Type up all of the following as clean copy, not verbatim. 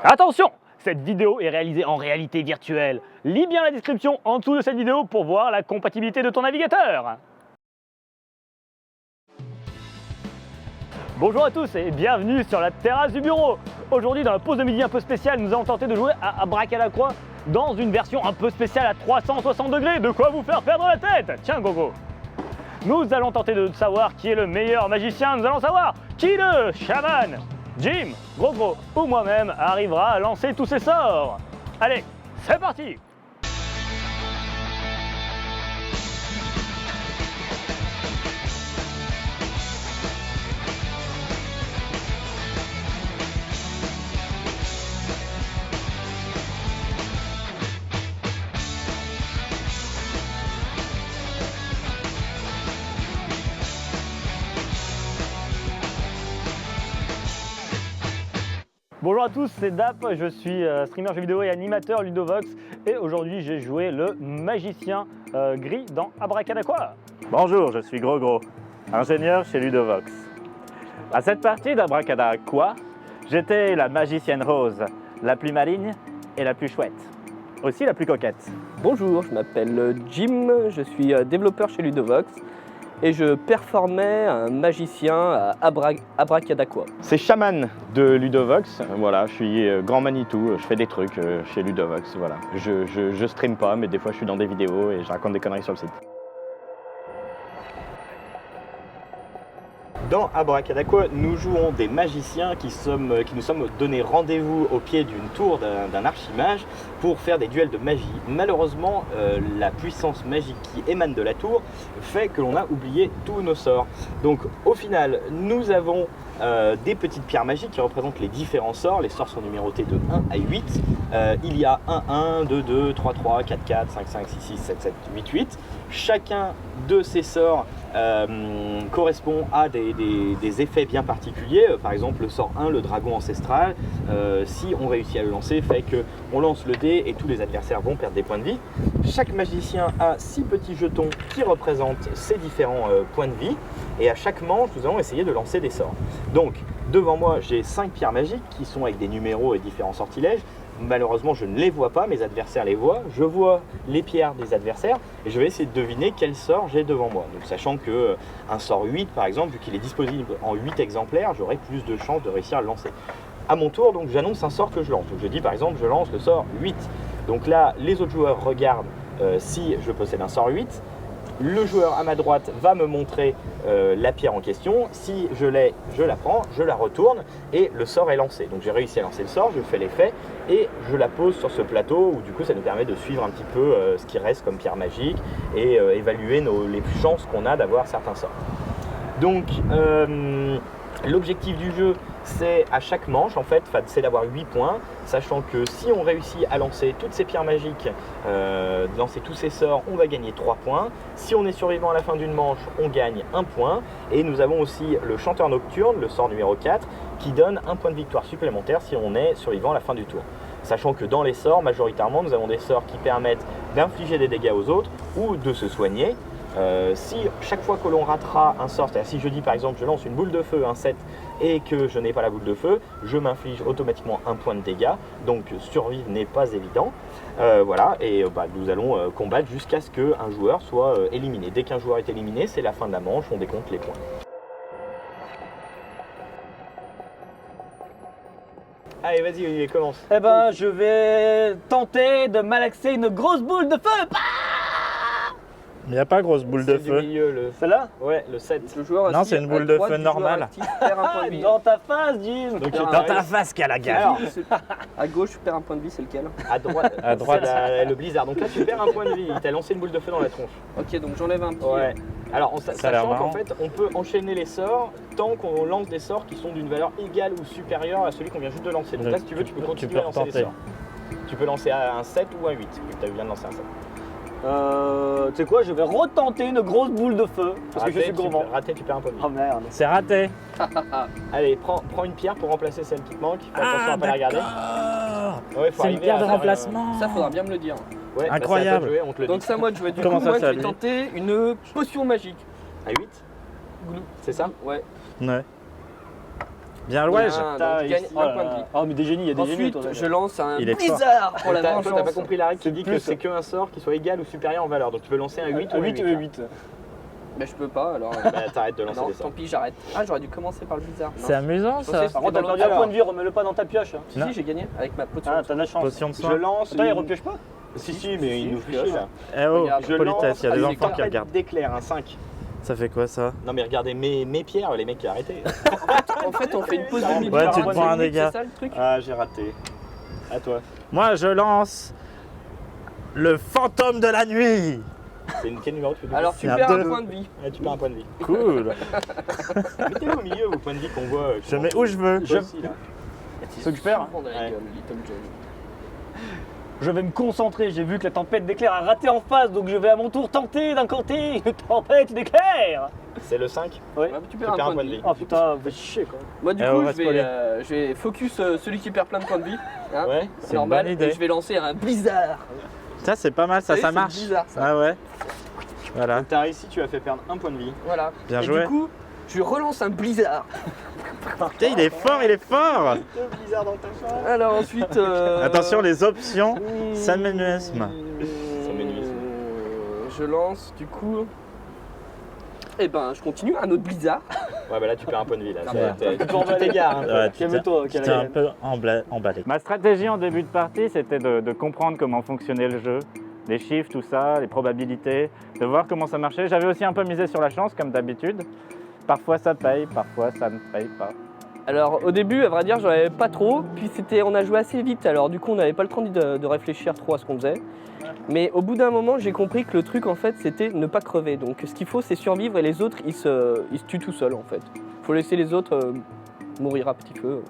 Attention, cette vidéo est réalisée en réalité virtuelle. Lis bien la description en dessous de cette vidéo pour voir la compatibilité de ton navigateur. Bonjour à tous et bienvenue sur la terrasse du bureau. Aujourd'hui, dans la pause de midi un peu spéciale, nous allons tenter de jouer à Abracadacroix dans une version un peu spéciale à 360 degrés. De quoi vous faire perdre la tête. Tiens Gogo. Nous allons tenter de savoir qui est le meilleur magicien. Nous allons savoir qui le chaman, Jim, Gros ou moi-même arrivera à lancer tous ces sorts. Allez, c'est parti! Bonjour à tous, c'est Dap, je suis streamer jeux vidéo et animateur Ludovox et aujourd'hui j'ai joué le magicien gris dans Abracadacroix. Bonjour, je suis Gros, ingénieur chez Ludovox. À cette partie d'Abracadacroix, j'étais la magicienne rose, la plus maligne et la plus chouette. Aussi la plus coquette. Bonjour, je m'appelle Jim, je suis développeur chez Ludovox et je performais un magicien à Abracadacroix. C'est Chaman de Ludovox, voilà, je suis grand Manitou, je fais des trucs chez Ludovox, voilà. Je stream pas, mais des fois je suis dans des vidéos et je raconte des conneries sur le site. Dans Abracadacroix, nous jouons des magiciens qui nous sommes donné rendez-vous au pied d'une tour d'un archimage pour faire des duels de magie. Malheureusement, la puissance magique qui émane de la tour fait que l'on a oublié tous nos sorts. Donc au final, nous avons des petites pierres magiques qui représentent les différents sorts. Les sorts sont numérotés de 1 à 8. Il y a 1, 1, 2, 2, 3, 3, 4, 4, 5, 5, 6, 6, 7, 7, 8, 8. Chacun de ces sorts correspond à des effets bien particuliers. Par exemple, le sort 1, le dragon ancestral, si on réussit à le lancer, fait qu'on lance le dé et tous les adversaires vont perdre des points de vie. Chaque magicien a 6 petits jetons qui représentent ces différents points de vie. Et à chaque manche, nous allons essayer de lancer des sorts. Donc, devant moi, j'ai 5 pierres magiques qui sont avec des numéros et différents sortilèges. Malheureusement, je ne les vois pas, mes adversaires les voient. Je vois les pierres des adversaires et je vais essayer de deviner quel sort j'ai devant moi. Donc, sachant que un sort 8, par exemple, vu qu'il est disponible en 8 exemplaires, j'aurai plus de chances de réussir à le lancer. À mon tour, donc, j'annonce un sort que je lance. Donc, je dis par exemple, je lance le sort 8. Donc là, les autres joueurs regardent si je possède un sort 8. Le joueur à ma droite va me montrer la pierre en question. Si je l'ai, je la prends, je la retourne et le sort est lancé. Donc j'ai réussi à lancer le sort, je fais l'effet et je la pose sur ce plateau où du coup ça nous permet de suivre un petit peu ce qui reste comme pierre magique et évaluer les chances qu'on a d'avoir certains sorts. Donc l'objectif du jeu, c'est à chaque manche en fait, c'est d'avoir 8 points, sachant que si on réussit à lancer toutes ces pierres magiques, lancer tous ces sorts, on va gagner 3 points. Si on est survivant à la fin d'une manche, on gagne 1 point. Et nous avons aussi le chanteur nocturne, le sort numéro 4, qui donne 1 point de victoire supplémentaire si on est survivant à la fin du tour. Sachant que dans les sorts, majoritairement, nous avons des sorts qui permettent d'infliger des dégâts aux autres ou de se soigner. Si chaque fois que l'on ratera un sort, c'est-à-dire si je dis par exemple je lance une boule de feu, un 7 et que je n'ai pas la boule de feu, je m'inflige automatiquement 1 point de dégâts, donc survivre n'est pas évident. Voilà, et nous allons combattre jusqu'à ce qu'un joueur soit éliminé. Dès qu'un joueur est éliminé, c'est la fin de la manche, on décompte les points. Allez, vas-y Olivier, commence. Eh ben, je vais tenter de malaxer une grosse boule de feu. Il n'y a pas grosse boule de Du feu. milieu, Celle-là? Ouais, le 7. Le joueur Non, assis c'est une boule à de droite feu du joueur normale. actif perd un point de vie. Dans ta face, Jim. Donc, Dans ta face qu'à la gare. Alors, À gauche, tu perds un point de vie, c'est lequel? à droite, À droite. c'est le blizzard. Donc là, tu perds un point de vie. Il t'a lancé une boule de feu dans la tronche. Ok, donc j'enlève un pied. Ouais. Alors, Ça a l'air sachant marrant. qu'en fait, on peut enchaîner les sorts tant qu'on lance des sorts qui sont d'une valeur égale ou supérieure à celui qu'on vient juste de lancer. Donc là, si tu veux, tu peux continuer à lancer des retenter. sorts. Tu peux lancer un 7 ou un 8, vu que tu viens de lancer un 7. Tu sais quoi, je vais retenter une grosse boule de feu parce que je suis gourmand. Raté, tu perds un point de vie. Oh merde. C'est raté. Allez, prends une pierre pour remplacer celle qui te manque. Fais attention à pas la regarder. Ouais, faut C'est une arriver pierre à de faire, remplacement. Ça, faudra bien me le dire. Ouais, bah, Incroyable. c'est à toi de jouer, on te le Donc dit. c'est à moi de jouer. Du Comment coup, ça, moi, c'est je à vais lui tenter une potion magique. À 8, Glou. c'est ça? Ouais. Ouais. Bien ouais. Bien, donc tu gagnes Oh un là point de là. vie. Ah mais des génies, il y a des génies. Ensuite, je lance un Il est fort. blizzard pour la Toi, vengeance. t'as pas compris la règle qui C'est dit plus que c'est qu'un sort qui soit égal ou supérieur en valeur. Donc tu veux lancer un 8 ou un 8. 8 ou 8. Mais je peux pas alors. Bah, t'arrêtes de lancer Non, des tant sorts. pis, j'arrête. Ah, j'aurais dû commencer par le blizzard. C'est amusant ça. pensais- Par contre, t'as dans perdu un l'autre. point de vie, remets-le pas dans ta pioche. Si, si, j'ai gagné avec ma potion. Ah, t'as de la chance. Potion de Je soin. lance. Attends, il une- repioche pas? Si, mais il nous fait chier là. Eh oh, Regarde, Je politesse, lance il y a des une enfants qui tempête regardent. d'éclairs, un 5. Ça fait quoi ça? Non mais regardez mes pierres, les mecs, arrêtez. En fait, on fait une pause de midi. Ouais, par tu te rapport prends à un minutes, dégât. C'est ça le truc? Ah, j'ai raté. À toi. Moi je lance le fantôme de la nuit. Quel numéro tu veux Alors, tu C'est un perds un deux. point de vie. Ah, tu perds un point de vie. Cool. Mettez-le au milieu, vos points de vie qu'on voit. Je mets où je veux. Je aussi là. Ceux que je perds, hein. Souvent dans la Ouais. gueule, Little John. Je vais me concentrer, j'ai vu que la tempête d'éclairs a raté en face, donc je vais à mon tour tenter d'incanter une tempête d'éclairs. C'est le 5. Ouais. Ouais, tu perds un point de vie. Oh putain, fais chier quoi. Moi, du Eh, coup, on je va se coller. vais focus celui qui perd plein de points de vie. Hein, Ouais. C'est c'est normal. une bonne idée. Et je vais lancer un blizzard. Ça c'est pas mal, ça, Vous ça savez, c'est marche. bizarre, ça. Ah ouais. Voilà, Donc t'as réussi, tu as fait perdre un point de vie. Voilà. bien Et joué. du coup, je relance un blizzard. Putain, il est fort, il est fort. Deux blizzards dans ta face. Alors ensuite. Attention les options, ça m'énuisme. Je lance du coup. Et ben, je continue un autre blizzard. Ouais, bah là tu perds un point de vie là. Ah, Tu t'égares. hein. Ouais, Calme-toi, J'étais un peu emballé. Ma stratégie en début de partie, c'était de comprendre comment fonctionnait le jeu, les chiffres, tout ça, les probabilités, de voir comment ça marchait. J'avais aussi un peu misé sur la chance, comme d'habitude. Parfois ça paye, parfois ça ne paye pas. Alors au début, à vrai dire, j'en avais pas trop. Puis on a joué assez vite. Alors du coup, on n'avait pas le temps de réfléchir trop à ce qu'on faisait. Mais au bout d'un moment, j'ai compris que le truc en fait, c'était ne pas crever. Donc ce qu'il faut, c'est survivre et les autres, ils se tuent tout seuls en fait. Faut laisser les autres mourir à petit feu.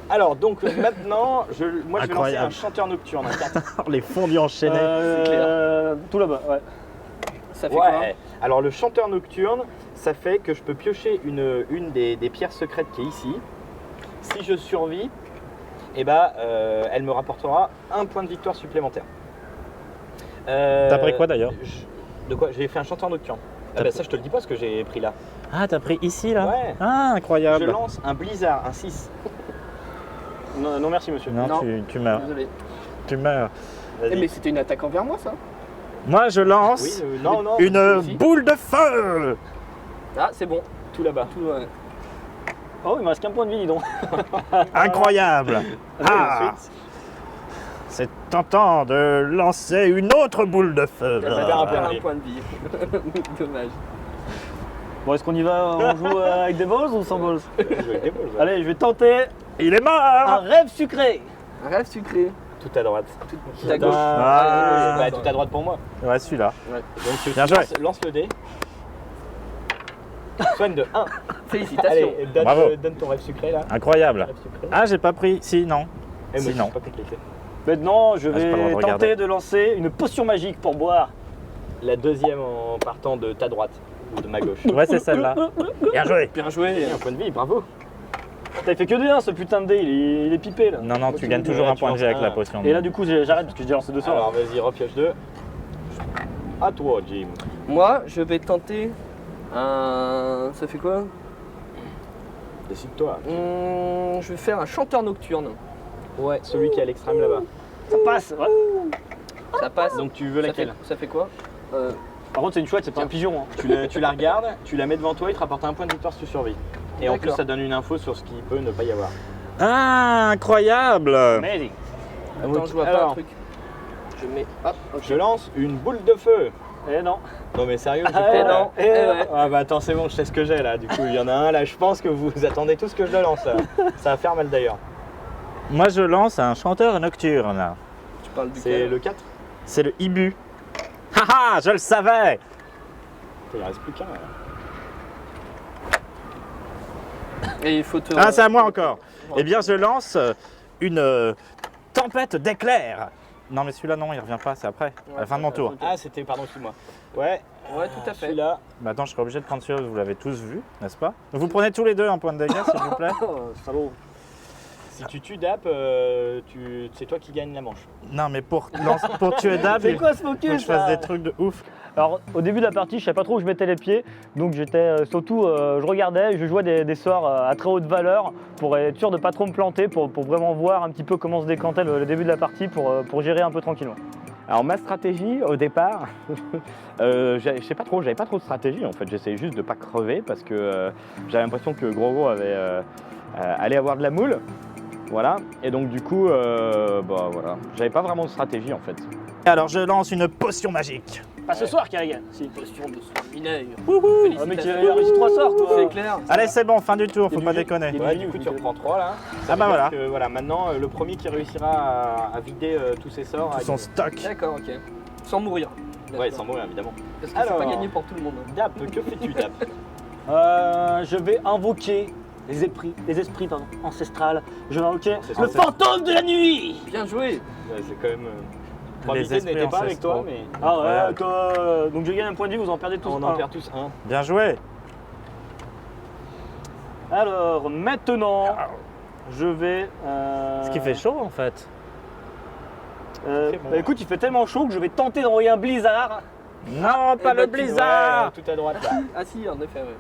Alors donc maintenant, moi je vais lancer Incroyable. un chanteur nocturne. Un 4. Les fondus enchaînés. Tout là-bas, ouais. Ça fait quoi Ouais. Alors le chanteur nocturne, ça fait que je peux piocher une des pierres secrètes qui est ici. Si je survis, eh ben, elle me rapportera un point de victoire supplémentaire. T'as pris quoi d'ailleurs? De quoi? J'ai fait un chanteur nocturne. Ah T'as bah pris- ça je te le dis pas ce que j'ai pris là. Ah, t'as pris ici là? Ouais. Ah, Je incroyable. lance un blizzard, un 6. Non, non, merci monsieur. Non, Non. tu meurs. Désolé. Tu meurs. Eh, Vas-y. mais c'était une attaque envers moi ça. Moi, je lance Oui, non, une aussi. boule de feu. Ah, c'est bon. tout là-bas. Tout, ouais. Oh, il me reste qu'un point de vie, dis donc. Incroyable. Ah, Ensuite, c'est tentant de lancer une autre boule de feu. Elle va va perdre un point de vie. Dommage. Bon, est-ce qu'on y va? On joue avec des balls ou sans balls? je vais avec des balles, ouais. Allez, je vais tenter Il est un mort. rêve sucré. Un rêve sucré. Tout à droite. Tout à gauche. Ah. Bah, tout à droite pour moi. Ouais, celui-là. Donc Bien joué. lance le dé. Soigne de 1. Félicitations. Allez, Bravo. donne ton rêve sucré là. Incroyable. Rêve sucré. Ah, j'ai pas pris. Si, non. Eh, moi, si, non. j'ai pas pris les clés. Maintenant, je Ah, j'ai pas le droit vais de regarder. tenter de lancer une potion magique pour boire. La deuxième en partant de ta droite ou de ma gauche. Ouais, c'est celle-là. Bien joué. Bien joué. Un point de vie, bravo. T'as fait que des 1 ce putain de dé, il est pipé là. Non, non, tu gagnes toujours Ouais, un tu point de lances vie avec un. la potion. Et là, du coup, j'arrête parce que j'ai lancé 2 sorts. Alors vas-y, repioche 2. À toi, Jim. Moi, je vais tenter un. Ça fait quoi? Décide-toi. Je vais faire un chanteur nocturne. Ouais, celui qui est à l'extrême là-bas. Ça passe. Ouais. Ça passe. Donc tu veux ça laquelle fait, ça fait quoi? Par contre, c'est une chouette, c'est pas un pigeon. Hein. tu la regardes, tu la mets devant toi, il te rapporte un point de victoire si tu survis. Et en plus, D'accord. ça donne une info sur ce qui peut ne pas y avoir. Ah, incroyable. Amazing. Attends, je vois pas Alors. un truc. Je mets. Hop, ok. Je lance une boule de feu. Eh non. Non mais sérieux, Ah, c'est Eh pas- non, Eh eh ouais. ouais. Ah bah attends, c'est bon, je sais ce que j'ai là. Du coup, il y en a un là, je pense que vous attendez tous que je le lance là. Ça va faire mal d'ailleurs. Moi, je lance un chanteur nocturne. Tu parles C'est duquel? le 4. C'est le hibu. Haha, je le savais. Il reste plus qu'un là. Et il faut te. Ah, c'est à moi encore. Eh bien, je lance une tempête d'éclairs. Non, mais celui-là, non, il revient pas, c'est après, à la fin de mon tour. Ah, c'était, pardon, excuse-moi. Ouais, Ouais, tout à fait. celui-là. Maintenant, je serai obligé de prendre celui-là, vous l'avez tous vu, n'est-ce pas? Vous prenez tous les deux un point de dégâts, s'il vous plaît. Oh, salaud. Si tu tues Dap, c'est toi qui gagne la manche. Non, mais pour tuer Dab, C'est il quoi ce faut que focus je fasse là des trucs de ouf. Alors au début de la partie, je savais pas trop où je mettais les pieds, donc j'étais surtout, je regardais, je jouais des sorts à très haute valeur pour être sûr de pas trop me planter, pour vraiment voir un petit peu comment se décantait le début de la partie pour gérer un peu tranquillement. Alors ma stratégie au départ, je sais pas trop, j'avais pas trop de stratégie en fait, j'essayais juste de pas crever parce que j'avais l'impression que Gros allait avoir de la moule. Voilà, et donc du coup, bah voilà, j'avais pas vraiment de stratégie en fait. Alors je lance une potion magique. Pas ce soir, Kerrigan. Si. Question de son vinaigre. Ah, mais il a réussi 3 sorts quoi. C'est clair. Allez, c'est bon, fin du tour, faut du pas jeu. déconner. Il Ouais, est du coup, venu, tu reprends 3 là. Ah bah voilà. Voilà, maintenant, le premier qui réussira à vider tous ses sorts. Tout a son gagné. stock. D'accord, ok. Sans mourir. Ouais, sans mourir évidemment. Parce que c'est Alors. pas gagné pour tout le monde. Dap, que fais-tu Dap? Je vais invoquer les esprits ancestrales. Je vais invoquer C'est le censé- fantôme de la nuit. Bien joué. Ouais, c'est quand même. Les Probabilité esprits n'était pas avec toi, ancestraux. mais Ah ouais, Incroyable. toi, donc je gagne un point de vie, vous en perdez tous on un. en perd tous un. Bien joué. Alors maintenant, je vais. Ce qui fait chaud en fait. C'est bon. Bah, écoute, il fait tellement chaud que je vais tenter d'envoyer un blizzard. Non, pas le bah, blizzard. Ouais, tout à droite là. Ah si, en effet, ouais.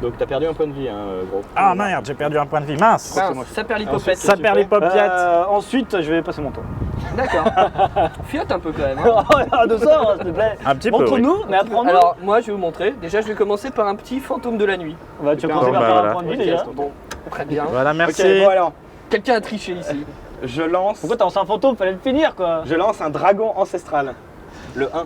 Donc t'as perdu un point de vie, hein, Gros. Ah merde, j'ai perdu un point de vie, mince. Ben, ça perd l'hypopète. Ça perd les paupiètes. Ensuite, je vais passer mon tour. D'accord. Fiotte un peu quand même. Hein. Ah, de ça, s'il te plaît. Un petit peu. oui. Montre-nous, mais apprends-nous. Alors, moi, je vais vous montrer. Déjà, je vais commencer par un petit fantôme de la nuit. Bah, tu vas Bon, commencer par bah, faire voilà. un point de vie Ok, déjà. c'est ton tour. Très bien. Voilà, merci. Ok, bon alors, Quelqu'un a triché ici. je lance. Pourquoi t'as lancé un fantôme? Fallait le finir quoi. Je lance un dragon ancestral. Le 1.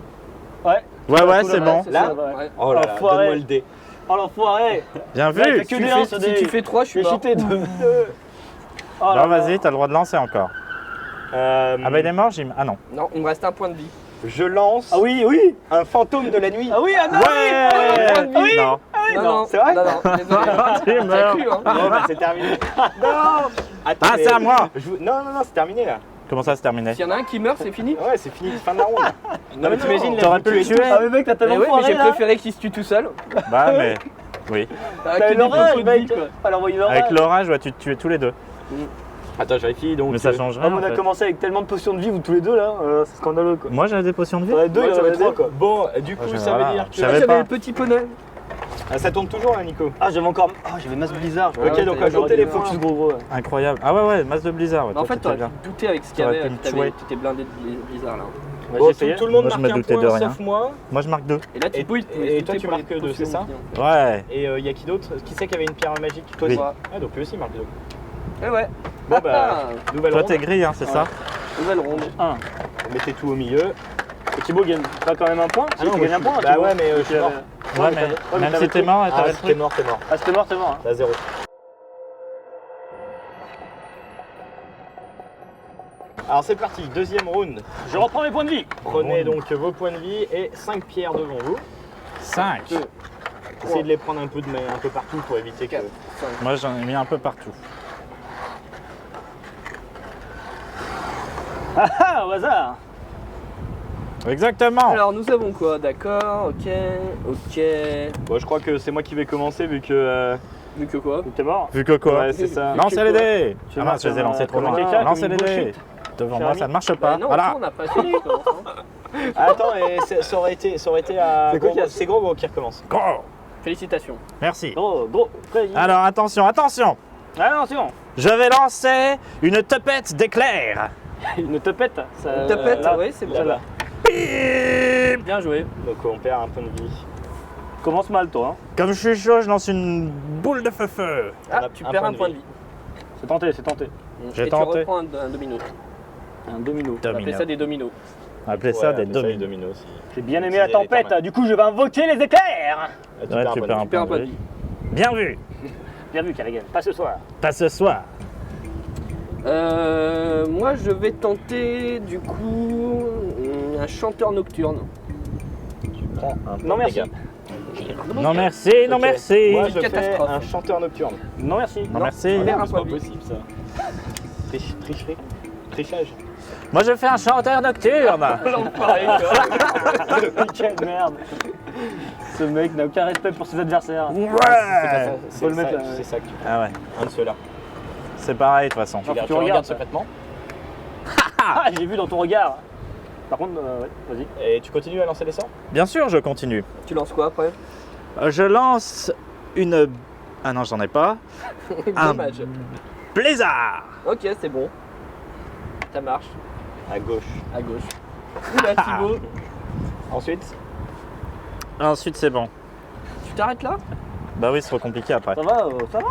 Ouais. Ouais, Tout c'est le bon. reste, Là ça, ouais. Ouais. Oh là là, Enfoiré. donne-moi le dé. Oh l'enfoiré. Bien Ouais, vu. que Si des tu lances, fais- des- si tu fais 3, je suis J'ai mort. chuté de. Oh là Bon, là. vas-y, t'as le droit de lancer encore. Ah bah il est mort, Jim. Ah non. Non, il me reste un point de vie. Je lance Ah oui, oui. un fantôme de la nuit. Ah oui, ah non. Ouais. Ah oui. Non. Non, c'est vrai Non, non, désolé. Tu T'as meurs. cru, hein. Bon, bah, c'est terminé. Non. Attends, Ah, mais- c'est à moi. Non, c'est terminé là. Comment ça, c'est terminé? S'il y en a un qui meurt, c'est fini. Ouais, c'est fini, fin de la ronde. Non, mais t'imagines, la T'aurais vie pu le tuée. tuer. Ah mais mec, t'as Mais tellement ouais, mais foiré j'ai là. préféré qu'il se tue tout seul. Bah, mais. Oui. Avec T'as des eu l'orage, propos de vie, mec. quoi. Alors voyez l'orage. Avec l'orage, ouais, tu te tuais tous les deux. Attends, je vérifie donc. Mais ça change Ah, rien. on en a fait. commencé avec tellement de potions de vie, vous tous les deux là, c'est scandaleux quoi. Moi, j'avais des potions de vie. T'en avais deux, Moi, il en j'avais avait 3 deux. quoi. Bon, du coup, Ouais, ça voilà. veut dire que. Je savais J'avais pas. le petit poney. Ah, ça tourne toujours là, Nico. Ah j'avais encore. Ah j'avais masse blizzard. Ok, ouais, donc t'as à jour eu téléphone. Focus gros gros. Ouais. Incroyable. Ah ouais, masse de blizzard. Ouais, Mais en toi, fait, t'étais t'aurais bien. pu douter avec ce qu'il y T'aurais avait. pu me T'avais- tuer. T'étais blindé de blizzard là. Ouais, Bon, j'ai essayé. tout le monde Moi, je marque me un doutais de point rien. sauf moi. Moi, je marque 2. Et là, tu Et- peux. et toi, tu marques deux, c'est ça Ouais. Et il y a qui d'autre? Qui c'est qui avait une pierre magique? Toi Oui. aussi. Ah, donc lui aussi marque 2. Eh ouais. Bon, bah, nouvelle Toi, ronde. t'es gris, hein, c'est ça? Nouvelle ronde. Vous mettez tout au milieu. Et Thibaut gagne pas quand même un point. Ah non, tu moi, gagnes un je point. suis- Thibaut. bah ouais, mais je suis Tu mort. avais- Ouais, mais mais t'avais- même t'avais si t'es le truc. mort, Ah, t'avais le t'es truc. mort, t'es mort. Ah c'était mort. Hein. T'as 0. Alors c'est parti, deuxième round. Je reprends mes points de vie. Prenez donc vos points de vie et 5 pierres devant vous. 5. Essayez de les prendre un peu partout pour éviter que. Moi, j'en ai mis un peu partout. Ah au hasard. Exactement. Alors, nous avons quoi? D'accord, ok. Bon, je crois que c'est moi qui vais commencer vu que. Vu que quoi? T'es mort. Vu que quoi? Ouais, c'est ça. Lancez les dés. Tu Ah marques mince, je les ai un- lancés trop comme loin. quelqu'un, Lancez comme les une dés. bullshit. Devant Cher moi, ami. ça ne marche Bah pas. non, Voilà. on n'a pas fini. Comment ça Attends, et ça aurait été à. C'est quoi qui a- C'est gros qui recommence. Go. Félicitations. Merci. Gros. Prêt. Alors, attention. Attention. Je vais lancer une topette d'éclairs. Une topette. Ça, Tapette, là, oui, c'est bon. Là-bas. Bim. Bien joué. Donc on perd un point de vie. Commence mal toi. Hein. Comme je suis chaud, je lance une boule de feu. Ah, On a tu un perds point un de point de vie. vie. C'est tenté. J'ai Et tenté. tu reprends un domino. Un domino. On appelle ça des dominos. On va appeler ça des appelez dominos. dominos aussi. J'ai bien aimé C'est la des tempête. termites. Du coup je vais invoquer les éclairs. Ah, Ouais, tu un perds point de un vie. Tu perds un point point de de vie. vie. Bien vu. Bien vu Kerrigan. Pas ce soir. Pas ce soir. Moi, je vais tenter du coup un chanteur nocturne. Prends un point Non de merci. dégâts. Non merci, non Ok. merci. Moi je fais Catastrophe. un chanteur nocturne. Non merci. Non merci. On perd un C'est point pas de vie. possible ça. Tricherie. Trichage. Moi je fais un chanteur nocturne. L'enfoiré, quoi. Quelle merde. Ce mec n'a aucun respect pour ses adversaires. Ouais. Faut le mettre là, C'est ouais. ça que tu Ah ouais. un de ceux-là. C'est pareil de toute façon. Faut que tu Tu regardes, regardes ça. secrètement. Ah, j'ai vu dans ton regard. Par contre, ouais, vas-y. Et tu continues à lancer les sorts. Bien sûr, je continue. Tu lances quoi après? Je lance une... Ah non, j'en ai pas. Un Dommage. blizzard. Ok, c'est bon. Ça marche. À gauche. À gauche. Oula, Thibaut. Ensuite, Ensuite, c'est bon. Tu t'arrêtes là? Bah oui, c'est trop compliqué après. Ça va,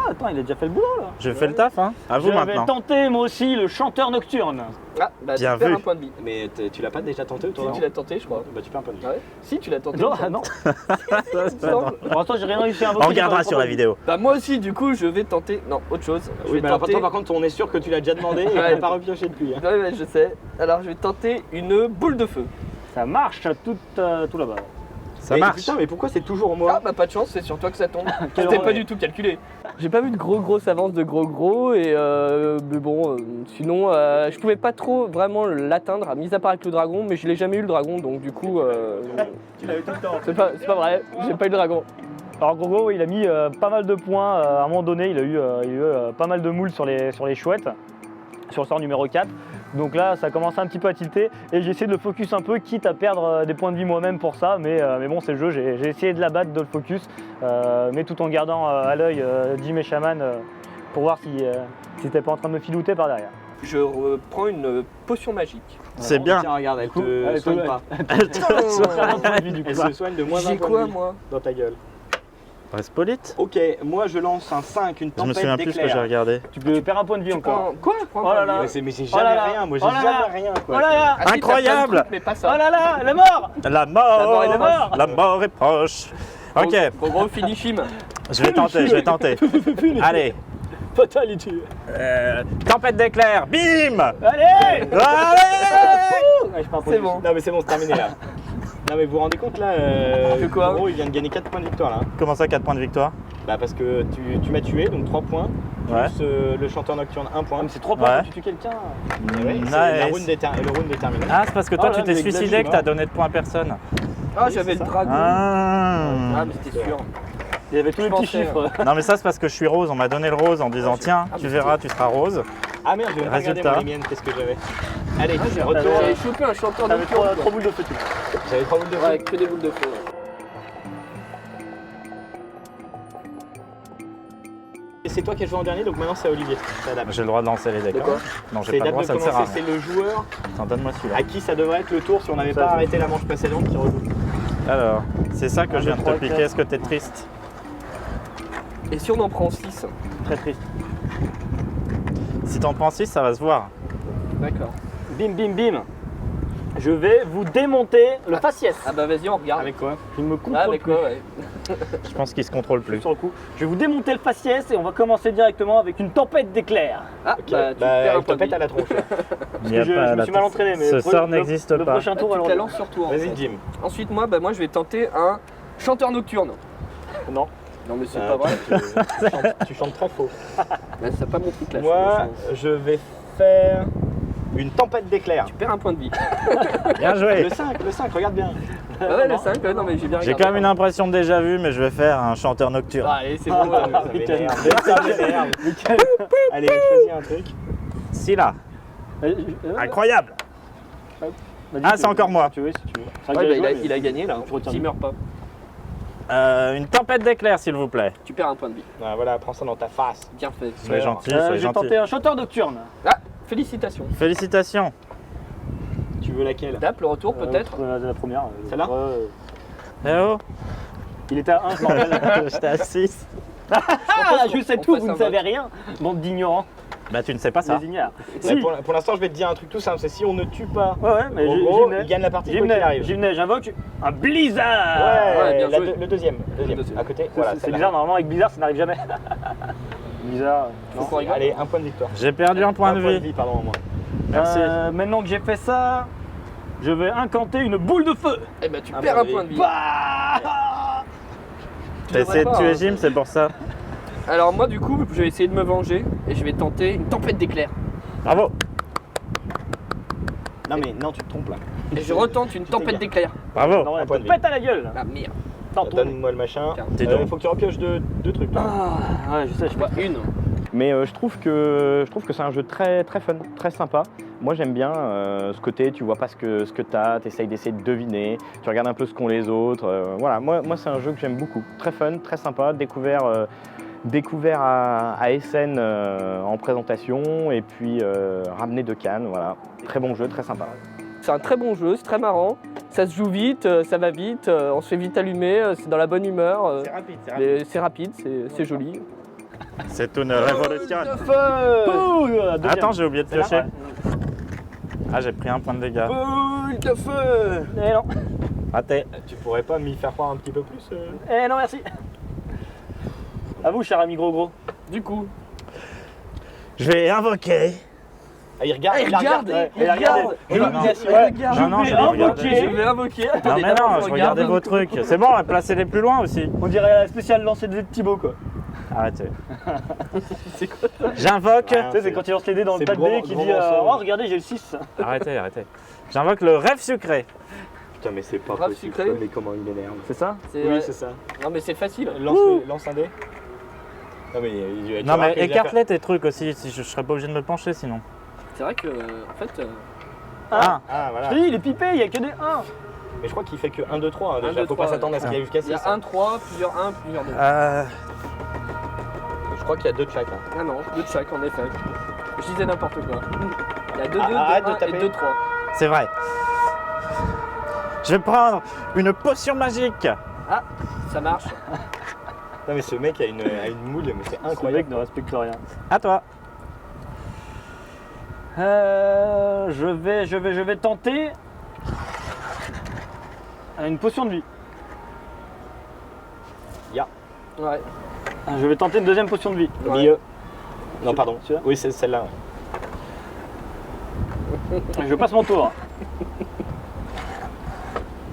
attends, il a déjà fait le boulot là. Je fais le taf, hein. À vous Je vais maintenant. tenter moi aussi le chanteur nocturne. Ah, bah Bien tu perds vu. un point de vie. mais tu l'as pas déjà tenté toi? Si tu l'as tenté, je crois. Bah tu perds un peu de vie. Ah ouais? Si, tu l'as tenté. Non, il me ah non. semble. Pour l'instant, j'ai rien réussi à invoquer. On regardera sur la vidéo. Bah moi aussi, du coup, je vais tenter. Non, autre chose. Je Oui, vais mais alors tenter. toi, par contre, on est sûr que tu l'as déjà demandé et Ouais. qu'on n'a pas repioché depuis. Hein. Ouais, je sais. Alors, je vais tenter une boule de feu. Ça marche tout là-bas. Ça Mais marche. Putain, mais pourquoi c'est toujours Ah moi? bah pas de chance, c'est sur toi que ça tombe. Quel C'était pas horreur. du tout calculé. J'ai pas vu de grosses avances de gros et mais bon, sinon je pouvais pas trop vraiment l'atteindre, mis à part avec le dragon, mais je l'ai jamais eu le dragon, donc du coup Tu l'as eu tout le temps. c'est pas vrai, j'ai pas eu le dragon. Alors Gogo, il a mis pas mal de points. À un moment donné, il a eu pas mal de moules sur les chouettes, sur le sort numéro 4. Donc là, ça commence un petit peu à tilter et j'ai essayé de le focus un peu, quitte à perdre des points de vie moi-même pour ça. Mais bon, c'est le jeu, j'ai essayé de l'abattre, de le focus, mais tout en gardant à l'œil Jim et Shaman pour voir si t'es pas en train de me filouter par derrière. Je prends une potion magique. C'est bien. Tiens, regarde, elle coup, te elle soigne te- pas. Un point de vie, du coup. Elle se soigne de moins d'un J'ai point quoi de vie moi? dans ta gueule. Reste polite. Ok, moi je lance un 5, une Je me tempête souviens plus ce que j'ai d'éclairs. regardé. Tu peux perdre un point de vie encore. Quoi? Je prends Oh là là. Mais c'est Oh là jamais là. rien, moi j'ai Oh là là. jamais rien Oh quoi. là là. Ah, si, t'as Incroyable. plein de trucs, mais pas ça. Oh là là, la mort. La mort, est proche. la mort est proche. Ok, Gros finish him. je vais tenter. Allez, Fatality. tempête d'éclairs, bim. Allez. Allez. Ouais, je pars pour C'est le- bon. Non mais c'est bon, c'est terminé là. Non mais vous vous rendez compte là, Que quoi? Gros il vient de gagner 4 points de victoire là. Comment ça, 4 points de victoire? Bah parce que tu m'as tué, donc 3 points, Ouais. plus le chanteur nocturne 1 point. Ah, mais c'est 3 points Ouais. quand tu tues quelqu'un. Et ouais, Nice. c'est le round est terminé. Ah, c'est parce que toi, Oh là, tu t'es mais suicidé Xavier, que t'as donné de points à personne. Ah, Oui, j'avais c'est le ça. dragon. Ah. Ah, mais c'était sûr. Il y avait tous les Je petits pensais, chiffres. Non, mais ça, c'est parce que je suis rose. On m'a donné le rose en disant tiens, Ah, tu mais verras, tu seras rose. Ah merde, je vais pas regarder Résultat. moi les miennes, qu'est-ce que j'avais. Allez, J'avais retour. chopé un chanteur T'avais nocturne. 3 boules de feu. J'avais 3 boules de Ouais, feu. que des boules de feu. Et c'est toi qui as joué en dernier, donc maintenant c'est à Olivier. C'est à Dab. J'ai le droit de lancer les De decks. quoi? hein. Non, C'est j'ai pas le Dab droit, de ça ne sert à commencer, rien. c'est le joueur Attends, donne-moi celui-là. à qui ça devrait être le tour si on n'avait Ça, pas je- arrêté la manche précédente qui rejoue. Alors, c'est ça que Un, je viens deux, de te trois, piquer. quatre. Est-ce que t'es triste? Et si on en prend 6? Très triste. Si t'en prends 6, ça va se voir. D'accord. Bim, bim, bim. Je vais vous démonter le faciès. Ah bah vas-y, on regarde. Avec quoi? Je ne me Ah, contrôle avec plus quoi, ouais. Je pense qu'il se contrôle plus. sur le coup. Je vais vous démonter le faciès et on va commencer directement avec une tempête d'éclairs. Ah, Ok, bah tu perds elle un te point de pète vie. à la tronche. Il y a Je pas me la- suis mal entraîné, mais Ce le sort pro- n'existe le pas. prochain Ah, tour, tu alors. te la lances sur toi. en Vas-y fait. Jim. Ensuite, moi je vais tenter un chanteur nocturne. Non. Non, mais c'est Ah, pas vrai. Tu chantes trop faux. Bah, c'est pas mon truc là. Moi, je vais faire une tempête d'éclairs. Tu perds un point de vie. Bien joué. Le 5, regarde bien. Ah ouais, le 5, ouais, non, mais j'ai bien J'ai regardé. quand même une impression de déjà vu, mais je vais faire un chanteur nocturne. Ah, allez, c'est bon. ouais. Ça m'énerve. Ça m'énerve. Allez, choisis un truc. Si là, incroyable. Vas-y, Ah, tu- c'est encore moi. Si tu veux, si tu veux. C'est vrai Ouais, que bah, j'avais joué, il a gagné là. Je retiens S'il bien. meurt pas, Une tempête d'éclairs, s'il vous plaît. tu perds un point de vie. Ah, voilà, prends ça dans ta face. Bien fait. Soyez gentil, Je soyez vais gentil. tenter un chanteur nocturne. Ah, félicitations. Félicitations. Tu veux laquelle? Dap, le retour peut-être. La première. Celle-là Eh oh, Il était à 1, bordel. j'étais à 6. Ah, je on sais tout, fasse vous un ne savez vote. rien. Bande d'ignorants, Bah tu ne sais pas ça. des ignares. Ouais, Si. pour l'instant, je vais te dire un truc tout simple, c'est si on ne tue pas, Ouais, ouais, mais en j'y gros, venais. il gagne la partie J'y quoi qu'il arrive. venais, j'invoque un blizzard. Ouais, bien la joué. le deuxième, deuxième. à côté. C'est- Voilà, c'est celle-là. bizarre, normalement avec Blizzard ça n'arrive jamais. Blizzard. Faut qu'on rigole. Allez, un point de victoire. J'ai perdu un point de point de vie. vie, pardon, moi. Merci. Maintenant que j'ai fait ça, je vais incanter une boule de feu. Eh ben, tu Un perds point un de point de vie. Bah T'as essayé de devrais tuer pas, Jim, c'est pour ça. Alors, moi, du coup, je vais essayer de me venger et je vais tenter une tempête d'éclairs. Bravo. Non, mais non, tu te trompes là. Et je retente une tempête bien. d'éclairs. Bravo. Non, un elle point te de vie. pète à la gueule. Ah merde. Tantôt. Donne-moi le machin. Tiens. T'es donc. Faut que tu repioches deux trucs là. Ah, ouais, je sais, je Bah, une. Mais je trouve que c'est un jeu très fun, très sympa. Moi j'aime bien ce côté, tu vois pas ce que t'as, t'essayes d'essayer de deviner, tu regardes un peu ce qu'ont les autres. Voilà, moi c'est un jeu que j'aime beaucoup. Très fun, très sympa, découvert à Essen en présentation et puis ramené de Cannes. Voilà, très bon jeu, très sympa. C'est un très bon jeu, c'est très marrant. Ça se joue vite, ça va vite, on se fait vite allumer, c'est dans la bonne humeur. C'est rapide, C'est rapide, c'est joli. C'est une révolution. Deuxième. Attends, j'ai oublié de C'est là, piocher. Ah, j'ai pris un point de dégâts. Boule de feu. Eh non, Raté. Tu pourrais pas m'y faire croire un petit peu plus eh non, merci. À vous, cher ami gros. Du coup, Je vais invoquer. Ah, il regarde, il regarde, Ouais, il et regardez. regarde. Et non, l'obligation. ouais, regarde. Non, non, je vais regarder. Je vais invoquer. Non, Attendez, mais d'abord, non, je regardais vos trucs. C'est bon, placez-les plus loin aussi. On dirait la spéciale lancée de dés de Thibaut, quoi. Arrêtez. C'est quoi ça? J'invoque. Rien. Tu sais, c'est quand il lance les dés dans le c'est tas de gros- dés qui gros dit morceau. oh, regardez, j'ai le 6. Arrêtez. J'invoque le rêve sucré. Putain, mais c'est pas Grave possible. sucré. Mais comment il m'énerve. C'est ça? Oui, c'est ça. Non mais c'est facile. Lance un dé. Non, mais, tu Non, mais remarques que j'ai écarte-les tes trucs aussi. Si je serais pas obligé de me pencher sinon. C'est vrai que en fait, Ah, Ah, Je voilà. te dis, il est pipé, il y a que des 1. Mais je crois qu'il fait que 1, 2, 3. Un, Déjà, deux, faut trois, pas s'attendre à ce qu'il y ait jusqu'à il y 6. a 1, 3, plusieurs 1, plusieurs 2. Je crois qu'il y a 2 de chaque. Ah non, 2 de chaque en effet. Je disais n'importe quoi. Il y a 2, 2, arrête de 2, 1 taper. et 2, 3. c'est vrai. Je vais prendre une potion magique. Ah, ça marche. Non, mais ce mec a une moule, mais c'est Ce mec incroyable. ne respecte rien. À toi. Je vais tenter une potion de vie. Ouais. Je vais tenter une deuxième potion de vie. Au milieu. Non, pardon. Celui-là Oui, c'est celle-là. Je passe mon tour.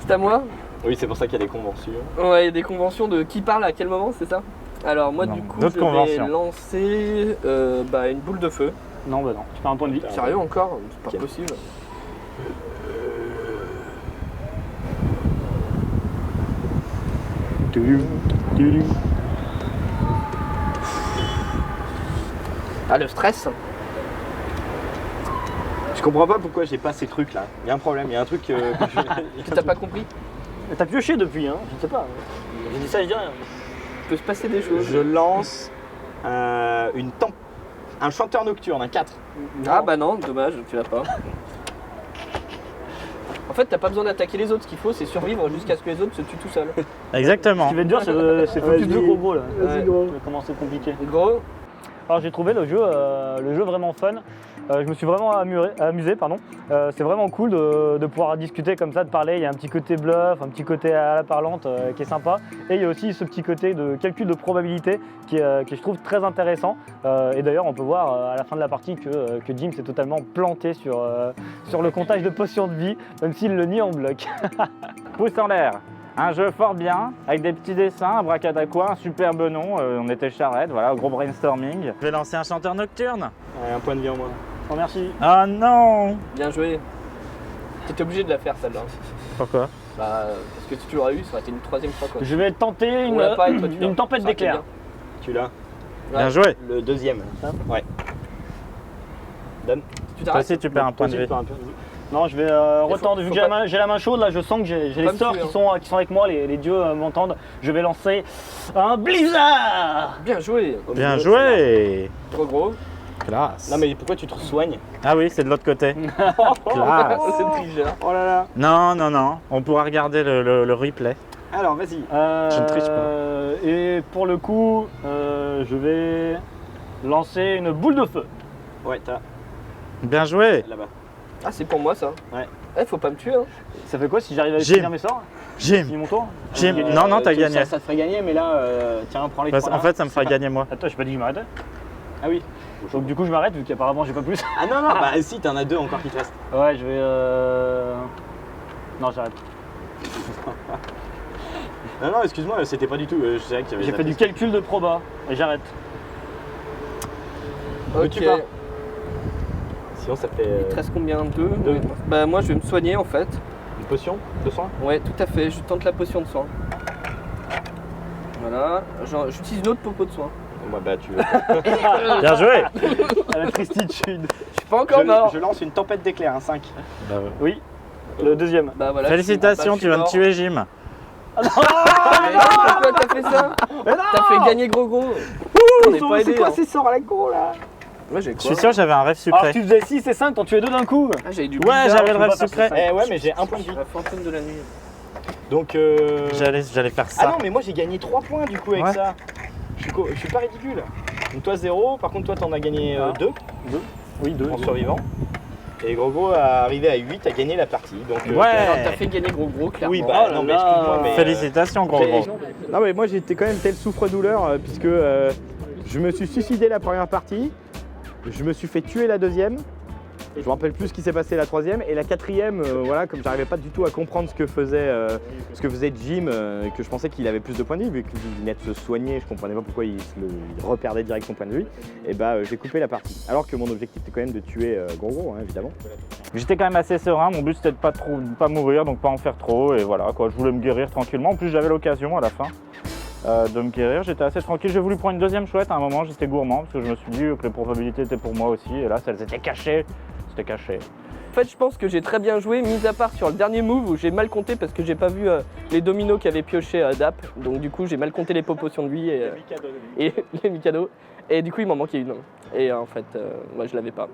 C'est à moi? Oui, c'est pour ça qu'il y a des conventions. Ouais, il y a des conventions de qui parle à quel moment, c'est ça? Alors moi Non, du coup d'autres je vais conventions. lancer une boule de feu. Non, bah non, tu perds un point de vie. Putain. Sérieux encore? C'est pas Ok. possible. Ah le stress. Je comprends pas pourquoi j'ai pas ces trucs là. Il y a un problème, il y a un truc que Tu t'as pas compris? T'as pioché depuis, hein? Je ne sais pas. J'ai dit ça, je dis rien. Il peut se passer des choses. Je lance un chanteur nocturne, un 4. Ah bah non, dommage, tu l'as pas. En fait, t'as pas besoin d'attaquer les autres, ce qu'il faut c'est survivre jusqu'à ce que les autres se tuent tout seuls. Ce Exactement. qui va être dur, c'est focus de gros là. Vas-y, Ça va commencer compliqué. Gros, Alors j'ai trouvé le jeu vraiment fun. Je me suis vraiment amusé, pardon. C'est vraiment cool de pouvoir discuter comme ça, de parler. Il y a un petit côté bluff, un petit côté à la parlante qui est sympa. Et il y a aussi ce petit côté de calcul de probabilité qui je trouve très intéressant. Et d'ailleurs, on peut voir à la fin de la partie que Jim s'est totalement planté sur le comptage de potions de vie, même s'il le nie en bloc. Pouce en l'air. Un jeu fort bien, avec des petits dessins, abracadabra, un superbe nom. On était charrette, voilà, gros brainstorming. Je vais lancer un chanteur nocturne. Un point de vie en moins. Oh, merci. Oh non. bien joué. T'étais obligé de la faire celle-là. Pourquoi? Bah parce que si tu l'aurais eu, ça aurait été une troisième fois quoi. Je vais tenter On l'a pas et toi, tu l'as. une tempête Ça aurait été d'éclairs. Tu l'as. bien. Bien joué. Le deuxième. Ça Ouais. Donne. Tu Toi t'arrêtes. aussi, tu perds un point de Toi aussi, vie. tu perds un point de vie. Non, je vais retenter. Vu que j'ai la main chaude, là, je sens que j'ai les Pas me sorts tuer, qui sont avec moi, les dieux m'entendent. Je vais lancer un blizzard. Bien joué. Au Bien milieu, joué. Trop gros. Classe. Non, mais pourquoi tu te soignes? Ah oui, c'est de l'autre côté. Classe. C'est tricheur. Oh là là. Non. On pourra regarder le replay. Alors, vas-y. Je ne triche pas. Et pour le coup, je vais lancer une boule de feu. Ouais, t'as Bien joué. là-bas. Ah c'est pour moi ça. Ouais. Eh faut pas me tuer hein. Ça fait quoi si j'arrive à Jim. finir mes sorts? Jim. Fini mon tour? Jim. J'ai gagné. Non, t'as gagné. Ça te ferait gagner, mais là, tiens, prends les Parce- trois. en fait, ça me fera gagner moi. Attends, j'ai pas dit que je m'arrêtais. Ah oui. Donc du coup, je m'arrête vu qu'apparemment j'ai pas plus. Ah non, bah si, t'en as deux encore qui te restent. Ouais, je vais. Non, j'arrête. Non, excuse-moi, c'était pas du tout. Je savais qu'il y avait J'ai fait du calcul de proba et j'arrête. Ok. tu pars. Sinon, ça fait Il te reste combien? 2 Deux. Bah moi je vais me soigner en fait. une potion de soin. Ouais tout à fait, je tente la potion de soin. Voilà, j'utilise une autre popo de soin. Moi battu. Bien joué. À la tristitude. Je suis pas encore mort. Je lance une tempête d'éclairs, un 5. Oui, le deuxième. Bah voilà. Félicitations, je tu viens de suis tuer Jim. mort. Mais non, pourquoi t'as fait ça? T'as fait gagner gros. On n'est pas aidé. C'est quoi hein. ces sorts à la gros là? Moi j'ai Je quoi? suis sûr que j'avais un rêve Alors sucré. tu faisais 6 et 5, t'en tuais 2 d'un coup. Ah, j'avais du Ouais, bizarre. j'avais le on rêve va faire sucré. ça. Eh ouais, mais j'ai un point de vie. La fantôme de la nuit. Donc J'allais faire Ah ça. non, mais moi j'ai gagné 3 points du coup avec Ouais. ça. Je suis pas ridicule. Donc toi 0, par contre toi t'en as gagné 2 Oui, 2. en survivant. Et Gros arrivé à 8 a gagné la partie. Donc Alors t'as Ouais. fait gagner gros clairement. oui bah Oh là non mais là. excuse-moi mais Félicitations, gros. Non mais moi j'étais quand même tel souffre-douleur puisque je me suis suicidé la première partie, je me suis fait tuer la deuxième, je me rappelle plus ce qui s'est passé la troisième et la quatrième, voilà, comme j'arrivais pas du tout à comprendre ce que faisait Jim, que je pensais qu'il avait plus de points de vie vu qu'il venait de se soigner, je comprenais pas pourquoi il reperdait direct son point de vie, et bah j'ai coupé la partie. Alors que mon objectif était quand même de tuer Gros, hein, évidemment. J'étais quand même assez serein, mon but c'était de pas mourir, donc pas en faire trop, et voilà quoi, je voulais me guérir tranquillement. En plus j'avais l'occasion à la fin de me guérir, j'étais assez tranquille. J'ai voulu prendre une deuxième chouette à un moment, j'étais gourmand, parce que je me suis dit que les probabilités étaient pour moi aussi, et là elles étaient cachées, c'était caché. En fait, je pense que j'ai très bien joué, mis à part sur le dernier move où j'ai mal compté parce que j'ai pas vu les dominos qu'avait pioché Dap. Donc du coup, j'ai mal compté les potions de lui et les Mikado. Et du coup, il m'en manquait une. Et en fait, moi, je l'avais pas.